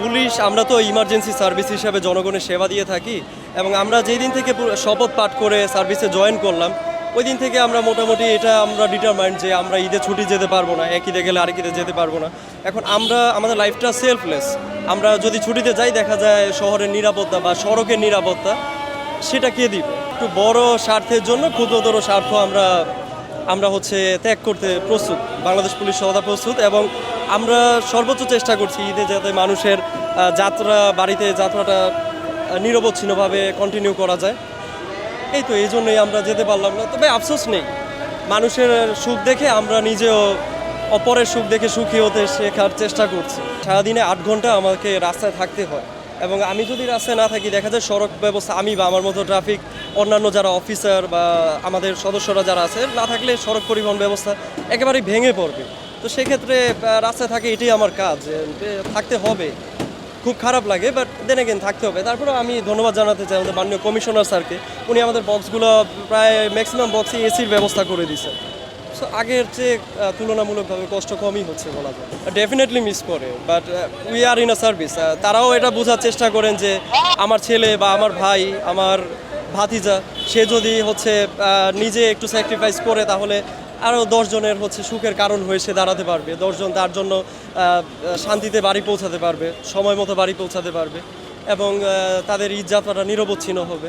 Police আমরা তো emergency service হিসাবে জনগণের সেবা দিয়ে থাকি এবং আমরা যেই দিন থেকে শপথ পাঠ করে সার্ভিসে জয়েন করলাম ওই দিন থেকে আমরা মোটামুটি এটা আমরা ডিটারমাইন্ড যে আমরা ঈদে ছুটি যেতে পারবো না, এক ঈদে গেলে আরেক ঈদে যেতে পারবো না। এখন আমরা আমাদের লাইফটা সেলফলেস। আমরা যদি ছুটিতে যাই দেখা যায় শহরের নিরাপত্তা বা সড়কের নিরাপত্তা সেটা কে দিবে? একটু বড় স্বার্থের জন্য ক্ষুদ্রতর স্বার্থ আমরা হচ্ছে ত্যাগ করতে প্রস্তুত, বাংলাদেশ পুলিশ সদা প্রস্তুত এবং আমরা সর্বোচ্চ চেষ্টা করছি ঈদে যাতে মানুষের যাত্রা বাড়িতে যাত্রাটা নিরবচ্ছিন্নভাবে কন্টিনিউ করা যায়। এই জন্যই আমরা যেতে পারলাম না। তবে আফসোস নেই, মানুষের সুখ দেখে আমরা নিজেও অপরের সুখ দেখে সুখী হতে শেখার চেষ্টা করছি। সারাদিনে 8 ঘন্টা আমাকে রাস্তায় থাকতে হয় এবং আমি যদি রাস্তায় না থাকি দেখা যায় সড়ক ব্যবস্থা আমি বা আমার মতো ট্রাফিক অন্যান্য যারা অফিসার বা আমাদের সদস্যরা যারা আছে না থাকলে সড়ক পরিবহন ব্যবস্থা একেবারেই ভেঙে পড়বে। তো সেক্ষেত্রে রাস্তায় থাকে এটাই আমার কাজ, থাকতে হবে। খুব খারাপ লাগে বাট দেন এগেন থাকতে হবে। তারপরেও আমি ধন্যবাদ জানাতে চাই আমাদের মাননীয় কমিশনার স্যারকে, উনি আমাদের বক্সগুলো প্রায় ম্যাক্সিমাম বক্সে এসির ব্যবস্থা করে দিয়েছে। সো আগের চেয়ে তুলনামূলকভাবে কষ্ট কমই হচ্ছে বলা যায়। ডেফিনেটলি মিস করে but we are in a service. তারাও এটা বোঝার চেষ্টা করেন যে আমার ছেলে বা আমার ভাই, আমার ভাতিজা সে যদি হচ্ছে নিজে একটু স্যাক্রিফাইস করে তাহলে আরও 10 জনের হচ্ছে সুখের কারণ হয়ে সে দাঁড়াতে পারবে, 10 জন তার জন্য শান্তিতে বাড়ি পৌঁছাতে পারবে, সময় মতো বাড়ি পৌঁছাতে পারবে এবং তাদের ঈদ যাত্রাটা নিরবচ্ছিন্ন হবে।